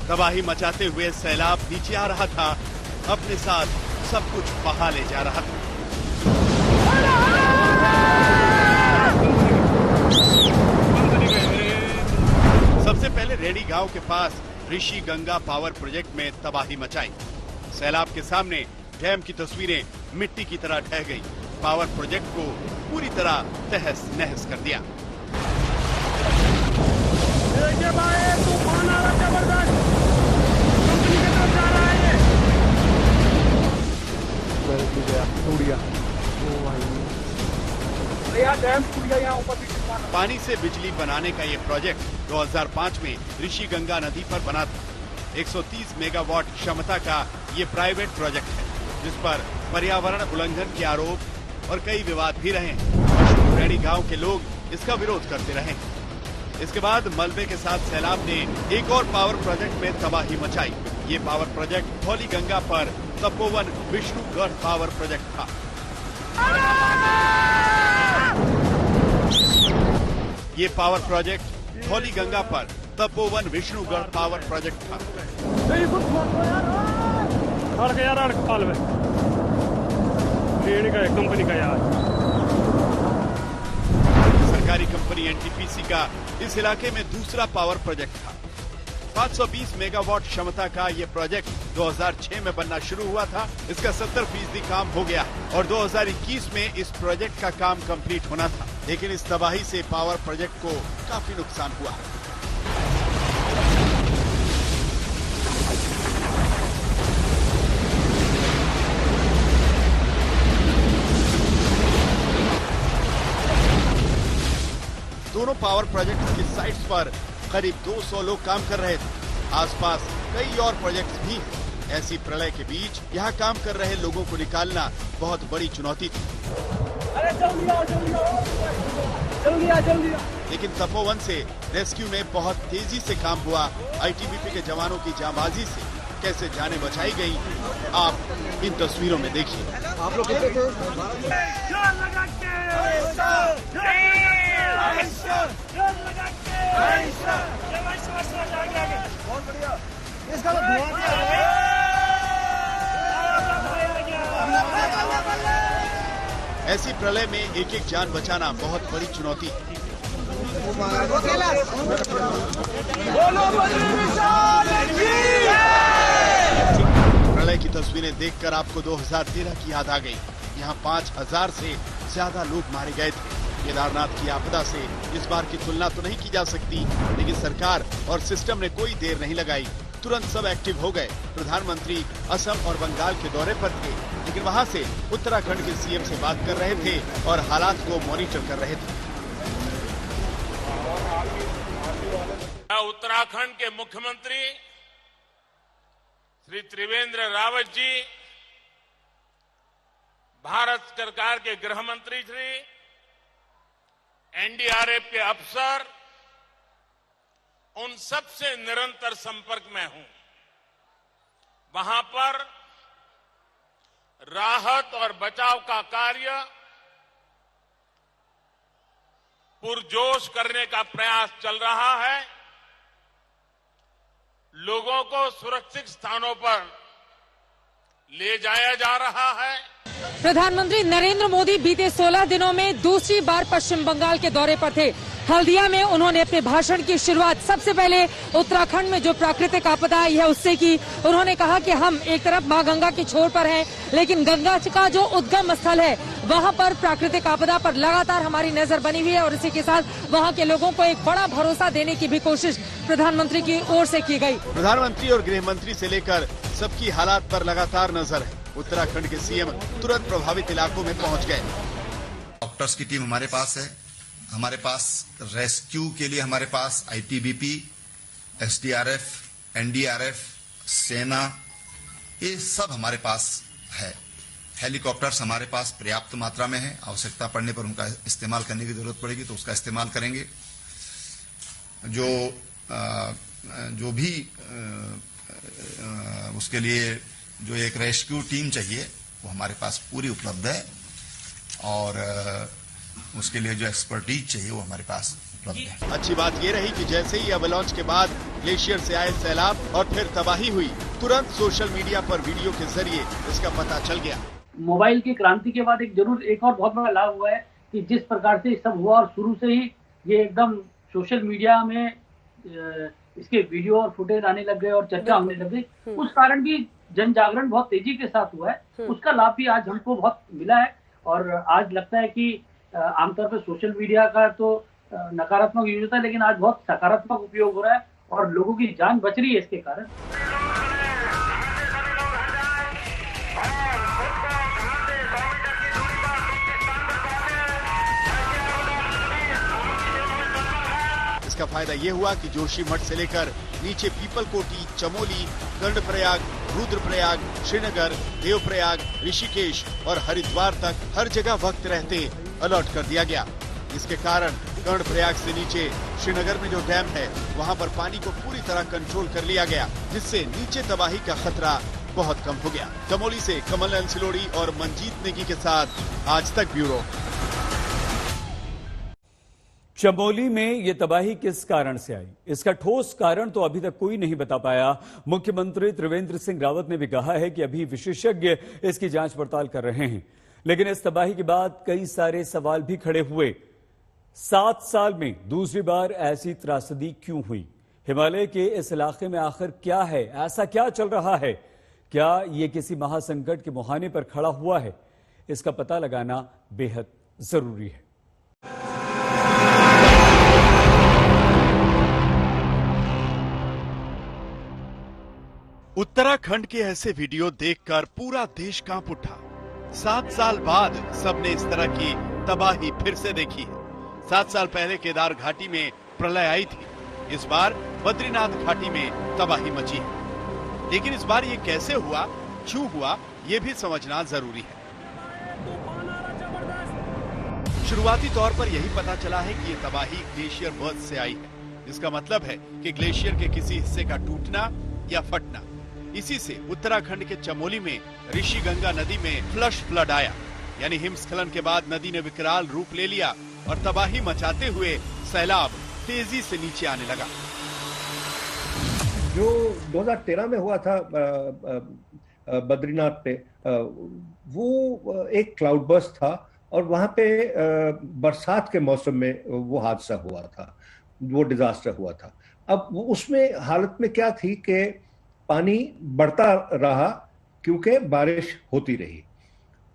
तबाही मचाते हुए सैलाब नीचे आ रहा था, अपने साथ सब कुछ बहा ले जा रहा था। सबसे पहले रेडी गांव के पास ऋषि गंगा पावर प्रोजेक्ट में तबाही मचाई। सैलाब के सामने डैम की तस्वीरें मिट्टी की तरह ढह गई। पावर प्रोजेक्ट को पूरी तरह तहस नहस कर दिया। देखिए भाई, तूफान आ रहा जबरदस्त, कंपनी की तरफ जा रहा है ये। टूट गया। ओ भाई, यहाँ डैम टूट गया, यहाँ ऊपर भी पानी से बिजली बनाने का ये प्रोजेक्ट 2005 में ऋषि गंगा नदी पर बना था। 130 मेगावाट क्षमता का ये प्राइवेट प्रोजेक्ट है, जिस पर पर्यावरण उल्लंघन के आरोप और कई विवाद भी रहे। मशहूर रेडी गांव के लोग इसका विरोध करते रहे। इसके बाद मलबे के साथ सैलाब ने एक और पावर प्रोजेक्ट में तबाही मचाई। ये पावर प्रोजेक्ट धौली गंगा पर तपोवन विष्णुगढ़ पावर प्रोजेक्ट था। ये पावर प्रोजेक्ट धौली गंगा पर तपोवन विष्णुगढ़ पावर प्रोजेक्ट था। अड़क यार, अड़क पाल में का है, कंपनी का यार। सरकारी कंपनी एनटीपीसी का इस इलाके में दूसरा पावर प्रोजेक्ट था। 520 मेगावाट क्षमता का ये प्रोजेक्ट 2006 में बनना शुरू हुआ था। इसका 70% काम हो गया और 2021 में इस प्रोजेक्ट का काम कंप्लीट होना था। लेकिन इस तबाही से पावर प्रोजेक्ट को काफी नुकसान हुआ। दोनों पावर प्रोजेक्ट की साइट्स पर करीब 200 लोग काम कर रहे थे। आसपास कई और प्रोजेक्ट्स भी हैं। ऐसी प्रलय के बीच यहाँ काम कर रहे लोगों को निकालना बहुत बड़ी चुनौती थी। अरे जल्दी आओ, जल्दी आओ, जल्दी आओ, जल्दी आओ। लेकिन तपोवन से रेस्क्यू में बहुत तेजी से काम हुआ। आईटीबीपी के जवानों की जांबाजी से कैसे जानें बचाई गई, आप इन तस्वीरों में देखिए। आप लोग कितने थे? बहुत बढ़िया। इसका ऐसी प्रलय में एक एक जान बचाना बहुत बड़ी चुनौती है। प्रलय की तस्वीरें देखकर आपको 2013 की याद आ गई। यहाँ 5000 से ज्यादा लोग मारे गए थे। केदारनाथ की आपदा से इस बार की तुलना तो नहीं की जा सकती, लेकिन सरकार और सिस्टम ने कोई देर नहीं लगाई, तुरंत सब एक्टिव हो गए। प्रधानमंत्री असम और बंगाल के दौरे पर थे, लेकिन वहां से उत्तराखंड के सीएम से बात कर रहे थे और हालात को मॉनिटर कर रहे थे। उत्तराखंड के मुख्यमंत्री श्री त्रिवेंद्र रावत जी, भारत सरकार के गृह मंत्री श्री, एनडीआरएफ के अफसर, उन सब से निरंतर संपर्क में हूं। वहां पर राहत और बचाव का कार्य पुरजोश करने का प्रयास चल रहा है। लोगों को सुरक्षित स्थानों पर ले जाया जा रहा है। प्रधानमंत्री नरेंद्र मोदी बीते 16 दिनों में दूसरी बार पश्चिम बंगाल के दौरे पर थे। हल्दिया में उन्होंने अपने भाषण की शुरुआत सबसे पहले उत्तराखंड में जो प्राकृतिक आपदा आई है उससे की। उन्होंने कहा कि हम एक तरफ मां गंगा की छोर पर हैं, लेकिन गंगा का जो उद्गम स्थल है वहां पर प्राकृतिक आपदा पर लगातार हमारी नजर बनी हुई है और इसी के साथ वहां के लोगों को एक बड़ा भरोसा देने की भी कोशिश प्रधानमंत्री की ओर से की गई। प्रधानमंत्री और गृह मंत्री से लेकर सबकी हालात पर लगातार नजर है। उत्तराखंड के सीएम तुरंत प्रभावित इलाकों में पहुंच गए। डॉक्टर्स की टीम हमारे पास है, हमारे पास रेस्क्यू के लिए हमारे पास आईटीबीपी, एसडीआरएफ, एनडीआरएफ, सेना, ये सब हमारे पास है। हेलीकॉप्टर्स हमारे पास पर्याप्त मात्रा में है। आवश्यकता पड़ने पर उनका इस्तेमाल करने की जरूरत पड़ेगी तो उसका इस्तेमाल करेंगे। जो भी उसके लिए जो एक रेस्क्यू टीम चाहिए वो हमारे पास पूरी उपलब्ध है और उसके लिए जो एक्सपर्टीज चाहिए वो हमारे पास उपलब्ध है। अच्छी बात ये रही कि जैसे ही अवलांच के बाद ग्लेशियर से आए सैलाब और फिर तबाही हुई, तुरंत सोशल मीडिया पर वीडियो के जरिए इसका पता चल गया। मोबाइल की क्रांति के बाद एक और बहुत बड़ा लाभ हुआ है कि जिस प्रकार से सब हुआ और शुरू से ही ये एकदम सोशल मीडिया में इसके वीडियो और फुटेज आने लग गए और चर्चा होने लग गई। उस कारण भी जन जागरण बहुत तेजी के साथ हुआ है। उसका लाभ भी आज हमको बहुत मिला है और आज लगता है कि आमतौर पर सोशल मीडिया का तो नकारात्मक यूज होता है, लेकिन आज बहुत सकारात्मक उपयोग हो रहा है और लोगों की जान बच रही है इसके कारण। इसका फायदा ये हुआ कि जोशीमठ से लेकर नीचे पीपलकोटी, चमोली, कर्णप्रयाग, रुद्रप्रयाग, श्रीनगर, देवप्रयाग, ऋषिकेश और हरिद्वार तक हर जगह वक्त रहते अलर्ट कर दिया गया। इसके कारण कर्णप्रयाग से नीचे श्रीनगर में जो डैम है वहां पर पानी को पूरी तरह कंट्रोल कर लिया गया, जिससे नीचे तबाही का खतरा बहुत कम हो गया। चमोली से कमल अंसिलोड़ी और मंजीत नेगी के साथ आज तक ब्यूरो। चमोली में ये तबाही किस कारण से आई, इसका ठोस कारण तो अभी तक कोई नहीं बता पाया। मुख्यमंत्री त्रिवेंद्र सिंह रावत ने भी कहा है कि अभी विशेषज्ञ इसकी जांच पड़ताल कर रहे हैं, लेकिन इस तबाही के बाद कई सारे सवाल भी खड़े हुए। 7 साल में दूसरी बार ऐसी त्रासदी क्यों हुई? हिमालय के इस इलाके में आखिर क्या है, ऐसा क्या चल रहा है? क्या ये किसी महासंकट के मुहाने पर खड़ा हुआ है? इसका पता लगाना बेहद जरूरी है। उत्तराखंड के ऐसे वीडियो देखकर पूरा देश कांप उठा। 7 साल बाद सबने इस तरह की तबाही फिर से देखी है। 7 साल पहले केदार घाटी में प्रलय आई थी, इस बार बद्रीनाथ घाटी में तबाही मची है। लेकिन इस बार ये कैसे हुआ, क्यों हुआ, ये भी समझना जरूरी है। शुरुआती तौर पर यही पता चला है कि ये तबाही ग्लेशियर बर्स्ट से आई है। इसका मतलब है कि ग्लेशियर के किसी हिस्से का टूटना या फटना। इसी से उत्तराखंड के चमोली में ऋषि गंगा नदी में फ्लश फ्लड आया, यानी हिमस्खलन के बाद नदी ने विकराल रूप ले लिया और तबाही मचाते हुए सैलाब तेजी से नीचे आने लगा। जो 2013 में हुआ था बद्रीनाथ पे, वो एक क्लाउड बर्स्ट था और वहां पे बरसात के मौसम में वो हादसा हुआ था, वो डिजास्टर हुआ था। अब उसमें हालत में क्या थी कि पानी बढ़ता रहा क्योंकि बारिश होती रही।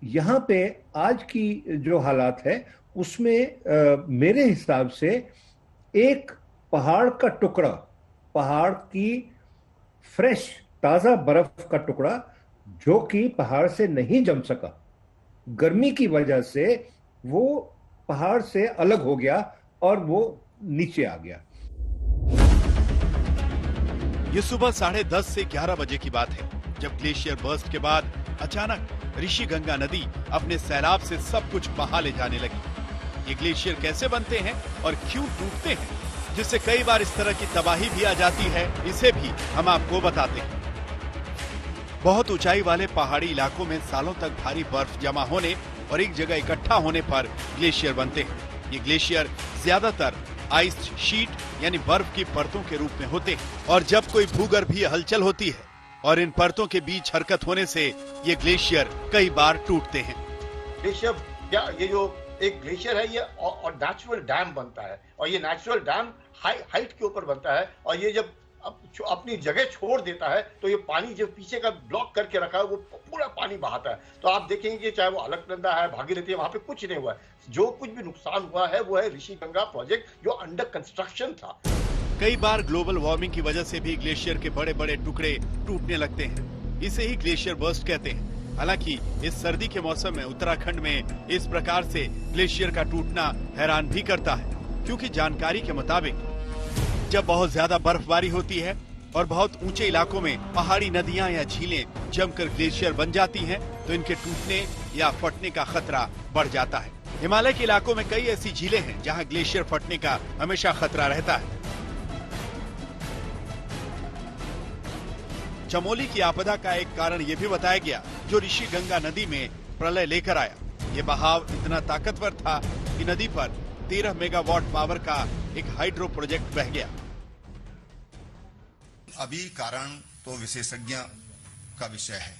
यहाँ पे आज की जो हालात है उसमें मेरे हिसाब से एक पहाड़ का टुकड़ा, पहाड़ की फ्रेश ताजा बर्फ का टुकड़ा जो कि पहाड़ से नहीं जम सका, गर्मी की वजह से वो पहाड़ से अलग हो गया और वो नीचे आ गया। ये सुबह 10:30 से 11 बजे की बात है, जब ग्लेशियर बर्स्ट के बाद अचानक ऋषि गंगा नदी अपने सैलाब से सब कुछ बहा ले जाने लगी। ये ग्लेशियर कैसे बनते हैं और क्यों टूटते हैं, जिससे कई बार इस तरह की तबाही भी आ जाती है, इसे भी हम आपको बताते हैं। बहुत ऊंचाई वाले पहाड़ी इलाकों में सालों तक भारी बर्फ जमा होने और एक जगह इकट्ठा होने पर ग्लेशियर बनते हैं। ये ग्लेशियर ज्यादातर आइस शीट यानी बर्फ की परतों के रूप में होते हैं और जब कोई भूगर्भीय हलचल होती है और इन परतों के बीच हरकत होने से ये ग्लेशियर कई बार टूटते हैं। ग्लेशियर या ये जो एक ग्लेशियर है ये और नेचुरल डैम बनता है और ये नेचुरल डैम हाइट के ऊपर बनता है और ये जब अपनी जगह छोड़ देता है तो ये पानी जो पीछे का ब्लॉक करके रखा है वो पूरा पानी बहाता है। तो आप देखेंगे कि चाहे वो अलकनंदा है, भागीरथी है, वहां पे कुछ नहीं हुआ है। जो कुछ भी नुकसान हुआ है वो है ऋषिगंगा प्रोजेक्ट जो अंडर कंस्ट्रक्शन था। कई बार ग्लोबल वार्मिंग की वजह से भी ग्लेशियर के बड़े बड़े टुकड़े टूटने लगते हैं। इसे ही ग्लेशियर बर्स्ट कहते हैं। हालांकि इस सर्दी के मौसम में उत्तराखंड में इस प्रकार से ग्लेशियर का टूटना हैरान भी करता है, क्योंकि जानकारी के मुताबिक जब बहुत ज्यादा बर्फबारी होती है और बहुत ऊंचे इलाकों में पहाड़ी नदियां या झीलें जमकर ग्लेशियर बन जाती हैं, तो इनके टूटने या फटने का खतरा बढ़ जाता है। हिमालय के इलाकों में कई ऐसी झीलें हैं जहां ग्लेशियर फटने का हमेशा खतरा रहता है। चमोली की आपदा का एक कारण ये भी बताया गया जो ऋषिगंगा नदी में प्रलय लेकर आया। ये बहाव इतना ताकतवर था कि नदी पर 13 मेगावाट पावर का एक हाइड्रो प्रोजेक्ट बह गया। अभी कारण तो विशेषज्ञ का विषय है,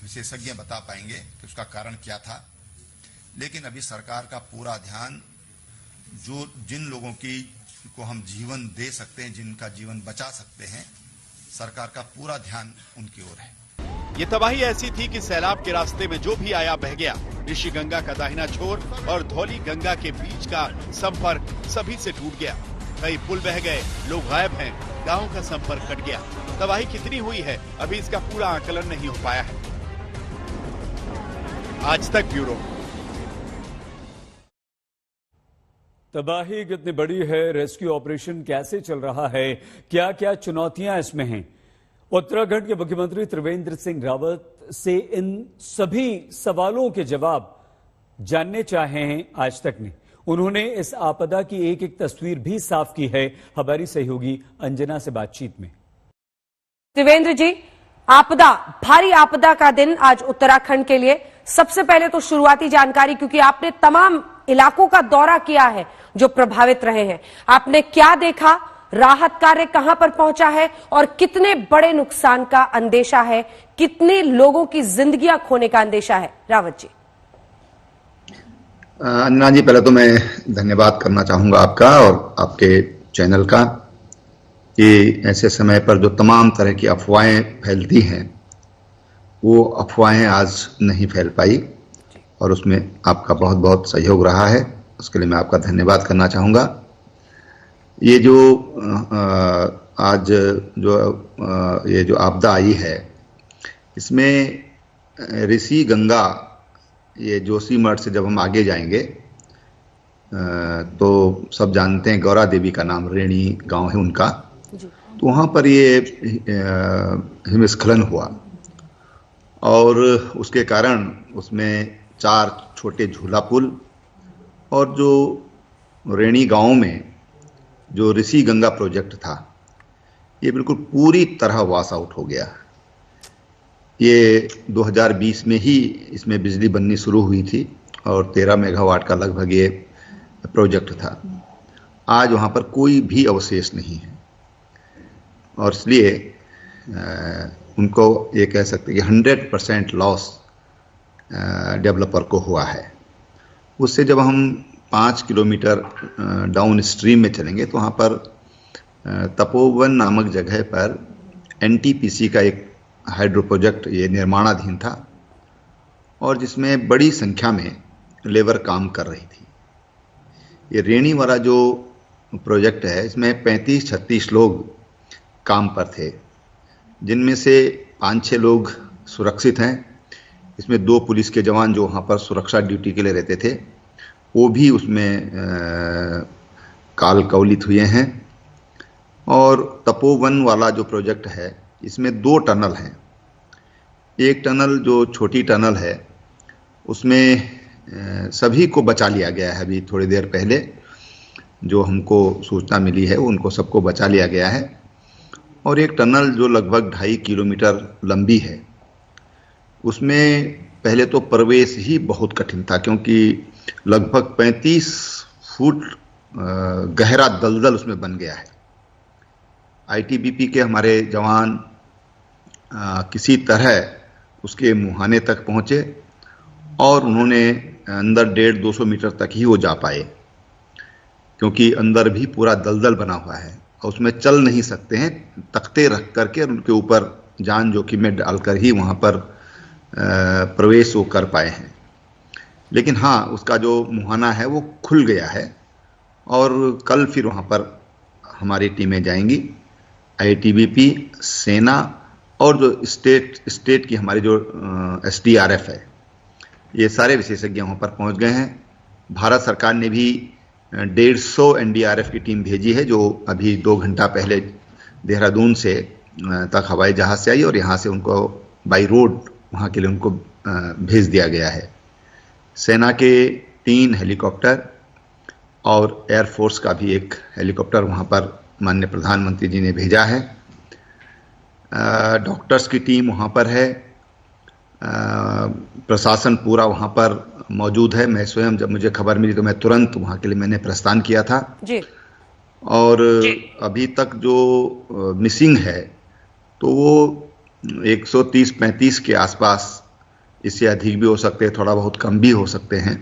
विशेषज्ञ बता पाएंगे कि उसका कारण क्या था, लेकिन अभी सरकार का पूरा ध्यान जो जिन लोगों को हम जीवन दे सकते हैं, जिनका जीवन बचा सकते हैं, सरकार का पूरा ध्यान उनकी ओर है। ये तबाही ऐसी थी कि सैलाब के रास्ते में जो भी आया बह गया। ऋषिगंगा का दाहिना छोर और धौली गंगा के बीच का संपर्क सभी से टूट गया। कई पुल बह गए, लोग गायब हैं, गांव का संपर्क कट गया। तबाही कितनी हुई है अभी इसका पूरा आकलन नहीं हो पाया है। आज तक ब्यूरो। तबाही कितनी बड़ी है, रेस्क्यू ऑपरेशन कैसे चल रहा है, क्या क्या चुनौतियां इसमें हैं, उत्तराखंड के मुख्यमंत्री त्रिवेंद्र सिंह रावत से इन सभी सवालों के जवाब जानने चाहे हैं आज तक ने। उन्होंने इस आपदा की एक एक तस्वीर भी साफ की है हमारी सहयोगी अंजना से बातचीत में। त्रिवेंद्र जी, आपदा, भारी आपदा का दिन आज उत्तराखंड के लिए। सबसे पहले तो शुरुआती जानकारी, क्योंकि आपने तमाम इलाकों का दौरा किया है जो प्रभावित रहे हैं, आपने क्या देखा, राहत कार्य कहां पर पहुंचा है और कितने बड़े नुकसान का अंदेशा है, कितने लोगों की जिंदगियां खोने का अंदेशा है? रावत जी। अन्ना जी, पहले तो मैं धन्यवाद करना चाहूंगा आपका और आपके चैनल का कि ऐसे समय पर जो तमाम तरह की अफवाहें फैलती हैं वो अफवाहें आज नहीं फैल पाई और उसमें आपका बहुत बहुत सहयोग रहा है। उसके लिए मैं आपका धन्यवाद करना चाहूंगा। ये जो आज ये जो आपदा आई है, इसमें ऋषि गंगा, ये जोशीमठ से जब हम आगे जाएंगे तो सब जानते हैं गौरा देवी का नाम रेणी गांव है उनका, तो वहाँ पर ये हिमस्खलन हुआ और उसके कारण उसमें 4 छोटे झूला पुल और जो रेणी गांव में जो ऋषि गंगा प्रोजेक्ट था ये बिल्कुल पूरी तरह वॉश आउट हो गया। ये 2020 में ही इसमें बिजली बननी शुरू हुई थी और 13 मेगावाट का लगभग ये प्रोजेक्ट था। आज वहाँ पर कोई भी अवशेष नहीं है और इसलिए उनको ये कह सकते हैं कि 100% लॉस डेवलपर को हुआ है। उससे जब हम 5 किलोमीटर डाउन स्ट्रीम में चलेंगे तो वहाँ पर तपोवन नामक जगह पर एनटीपीसी का एक हाइड्रो प्रोजेक्ट ये निर्माणाधीन था और जिसमें बड़ी संख्या में लेबर काम कर रही थी। ये रेणी वाला जो प्रोजेक्ट है इसमें 35-36 लोग काम पर थे, जिनमें से 5-6 लोग सुरक्षित हैं। इसमें 2 पुलिस के जवान जो वहाँ पर सुरक्षा ड्यूटी के लिए रहते थे वो भी उसमें काल कवलित हुए हैं। और तपोवन वाला जो प्रोजेक्ट है इसमें 2 टनल हैं। एक टनल जो छोटी टनल है उसमें सभी को बचा लिया गया है। अभी थोड़ी देर पहले जो हमको सूचना मिली है उनको सबको बचा लिया गया है। और एक टनल जो लगभग 2.5 किलोमीटर लंबी है उसमें पहले तो प्रवेश ही बहुत कठिन था, क्योंकि लगभग 35 फुट गहरा दलदल उसमें बन गया है। आईटीबीपी के हमारे जवान किसी तरह उसके मुहाने तक पहुंचे और उन्होंने अंदर 150-200 मीटर तक ही वो जा पाए, क्योंकि अंदर भी पूरा दलदल बना हुआ है और उसमें चल नहीं सकते हैं। तख्ते रख करके और उनके ऊपर जान जोखिम में डालकर ही वहाँ पर प्रवेश वो कर पाए हैं। लेकिन हाँ, उसका जो मुहाना है वो खुल गया है और कल फिर वहाँ पर हमारी टीमें जाएंगी। आईटीबीपी, सेना और जो स्टेट की हमारी जो एसडीआरएफ है, ये सारे विशेषज्ञ वहाँ पर पहुँच गए हैं। भारत सरकार ने भी 150 एनडीआरएफ की टीम भेजी है, जो अभी 2 घंटा पहले देहरादून से तक हवाई जहाज से आई और यहाँ से उनको बाई रोड वहाँ के लिए उनको भेज दिया गया है। सेना के 3 हेलीकॉप्टर और एयरफोर्स का भी एक हेलीकॉप्टर वहाँ पर माननीय प्रधानमंत्री जी ने भेजा है। डॉक्टर्स की टीम वहाँ पर है, प्रशासन पूरा वहाँ पर मौजूद है। मैं स्वयं जब मुझे खबर मिली तो मैं तुरंत वहाँ के लिए मैंने प्रस्थान किया था जी। और अभी तक जो मिसिंग है तो वो 130-135 के आसपास, इससे अधिक भी हो सकते हैं, थोड़ा बहुत कम भी हो सकते हैं,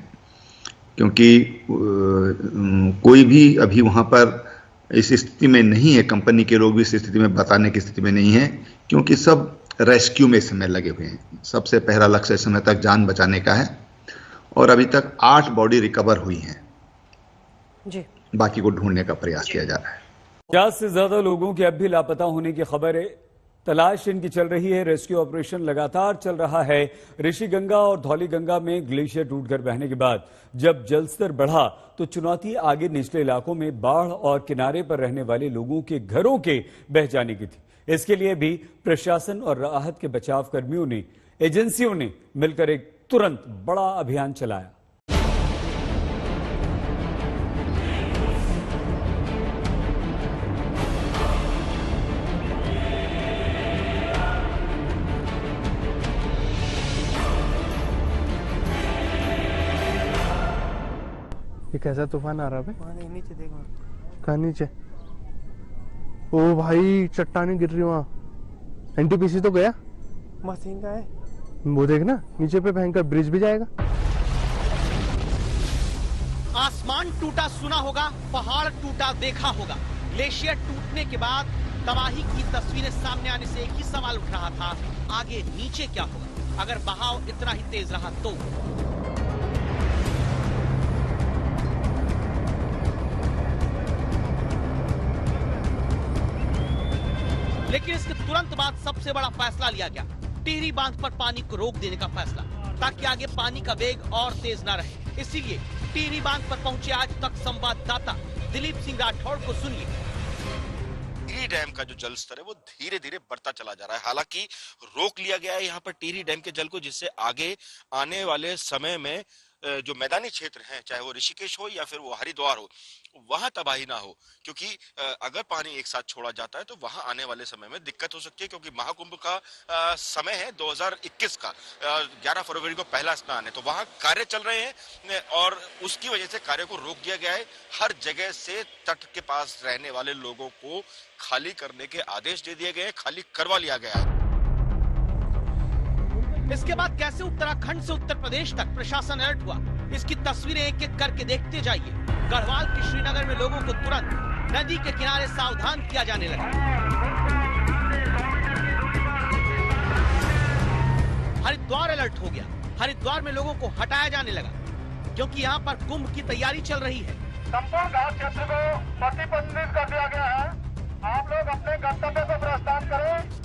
क्योंकि कोई भी अभी वहाँ पर इस स्थिति में नहीं है। कंपनी के लोग भी इस स्थिति में बताने की स्थिति में नहीं है, क्योंकि सब रेस्क्यू में इस समय लगे हुए हैं। सबसे पहला लक्ष्य इस समय तक जान बचाने का है और अभी तक 8 बॉडी रिकवर हुई हैं जी। बाकी को ढूंढने का प्रयास किया जा रहा है। 50 से ज्यादा लोगों के अब भी लापता होने की खबर है। तलाश इनकी चल रही है। रेस्क्यू ऑपरेशन लगातार चल रहा है। ऋषिगंगा और धौलीगंगा में ग्लेशियर टूटकर बहने के बाद जब जलस्तर बढ़ा तो चुनौती आगे निचले इलाकों में बाढ़ और किनारे पर रहने वाले लोगों के घरों के बह जाने की थी। इसके लिए भी प्रशासन और राहत के बचाव कर्मियों ने, एजेंसियों ने मिलकर एक तुरंत बड़ा अभियान चलाया। ये कैसा तूफान आ रहा है? नीचे देखो। कहाँ नीचे? ओ भाई, चट्टानें गिर रही वहाँ। एनटीपीसी तो गया? मशीन का है वो देखना, नीचे पे भयंकर ब्रिज भी जाएगा। आसमान टूटा सुना होगा, पहाड़ टूटा देखा होगा। ग्लेशियर टूटने के बाद तबाही की तस्वीरें सामने आने से एक ही सवाल उठ रहा था, आगे नीचे क्या होगा अगर बहाव इतना ही तेज रहा तो। लेकिन इसके तुरंत बाद सबसे बड़ा फैसला लिया गया, टिहरी बांध पर पानी को रोक देने का फैसला, ताकि आगे पानी का वेग और तेज न रहे। इसीलिए टिहरी बांध पर पहुंचे आज तक संवाददाता दिलीप सिंह राठौड़ को सुनिए। टिहरी डैम का जो जल स्तर है वो धीरे धीरे बढ़ता चला जा रहा है। हालांकि रोक लिया गया है यहाँ पर टिहरी डैम के जल को, जिससे आगे आने वाले समय में जो मैदानी क्षेत्र हैं, चाहे वो ऋषिकेश हो या फिर वो हरिद्वार हो, वहां तबाही ना हो। क्योंकि अगर पानी एक साथ छोड़ा जाता है तो वहां आने वाले समय में दिक्कत हो सकती है, क्योंकि महाकुंभ का समय है 2021 का, 11 फरवरी को पहला स्नान है, तो वहां कार्य चल रहे हैं और उसकी वजह से कार्य को रोक दिया गया है। हर जगह से तट के पास रहने वाले लोगों को खाली करने के आदेश दे दिए गए, खाली करवा लिया गया है। इसके बाद कैसे उत्तराखंड से उत्तर प्रदेश तक प्रशासन अलर्ट हुआ, इसकी तस्वीरें एक एक करके देखते जाइए। गढ़वाल के श्रीनगर में लोगों को तुरंत नदी के किनारे सावधान किया जाने लगा। हरिद्वार अलर्ट हो गया, हरिद्वार में लोगों को हटाया जाने लगा, क्योंकि यहाँ पर कुंभ की तैयारी चल रही है। संपूर्ण घाट क्षेत्र को प्रतिबंधित कर दिया गया है। आप लोग अपने गंतव्य पर प्रस्थान करें,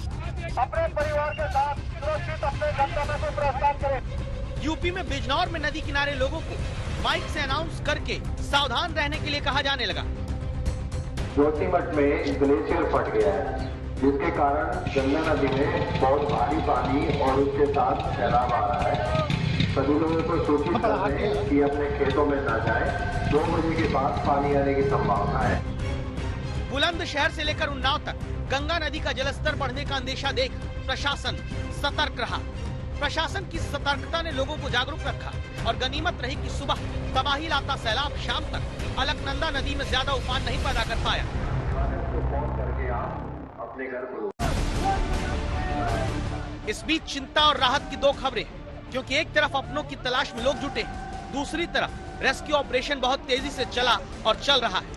अपने परिवार के साथ सुरक्षित अपने गंतव्य पर प्रस्थान करें। यूपी में बिजनौर में नदी किनारे लोगों को माइक से अनाउंस करके सावधान रहने के लिए कहा जाने लगा। जोशीमठ में ग्लेशियर फट गया है, जिसके कारण गंगा नदी में बहुत भारी पानी और उसके साथ सैलाब आ रहा है। सभी लोगों को सूचित करें कि अपने खेतों में न जाएं। 2 बजे के बाद पानी आने की संभावना है। बुलंदशहर से लेकर उन्नाव तक गंगा नदी का जलस्तर बढ़ने का अंदेशा देख प्रशासन सतर्क रहा। प्रशासन की सतर्कता ने लोगों को जागरूक रखा और गनीमत रही कि सुबह तबाही लाता सैलाब शाम तक अलकनंदा नदी में ज्यादा उफान नहीं पैदा कर पाया। इस बीच चिंता और राहत की दो खबरें, क्योंकि एक तरफ अपनों की तलाश में लोग जुटे हैं, दूसरी तरफ रेस्क्यू ऑपरेशन बहुत तेजी से चला और चल रहा है।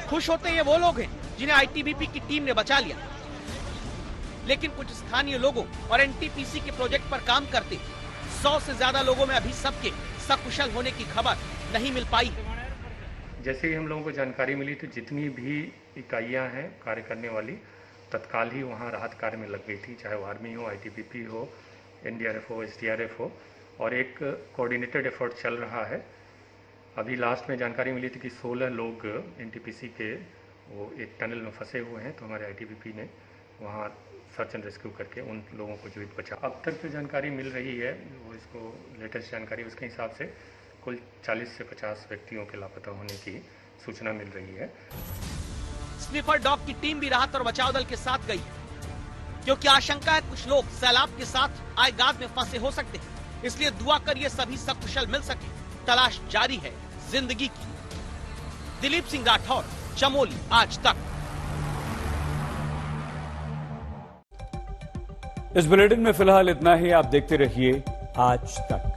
खुश होते ये वो लोग हैं जिन्हें आईटीबीपी की टीम ने बचा लिया, लेकिन कुछ स्थानीय लोगों और एनटीपीसी के प्रोजेक्ट पर काम करते 100 से ज्यादा लोगों में अभी सबके सकुशल होने की खबर नहीं मिल पाई। जैसे ही हम लोगों को जानकारी मिली तो जितनी भी इकाइयां हैं कार्य करने वाली, तत्काल ही वहां राहत कार्य में लग गई थी, चाहे वो आर्मी हो, आईटीबीपी हो, एनडीआरएफ हो, एसडीआरएफ हो, और एक कोऑर्डिनेटेड एफर्ट चल रहा है। अभी लास्ट में जानकारी मिली थी कि 16 लोग एनटीपीसी के वो एक टनल में फंसे हुए हैं, तो हमारे आईटीबीपी ने वहाँ सर्च एंड रेस्क्यू करके उन लोगों को जीवित बचा। अब तक जो जानकारी मिल रही है वो इसको लेटेस्ट जानकारी उसके हिसाब से कुल 40 से 50 व्यक्तियों के लापता होने की सूचना मिल रही है। स्निफर डॉग की टीम भी राहत और बचाव दल के साथ गई, क्योंकि आशंका है कुछ लोग सैलाब के साथ आए गाद में फंसे हो सकते हैं, इसलिए दुआ करिए सभी सकुशल मिल सके। तलाश जारी है जिंदगी की। दिलीप सिंह राठौर, चमोली, आज तक। इस बुलेटिन में फिलहाल इतना ही। आप देखते रहिए आज तक।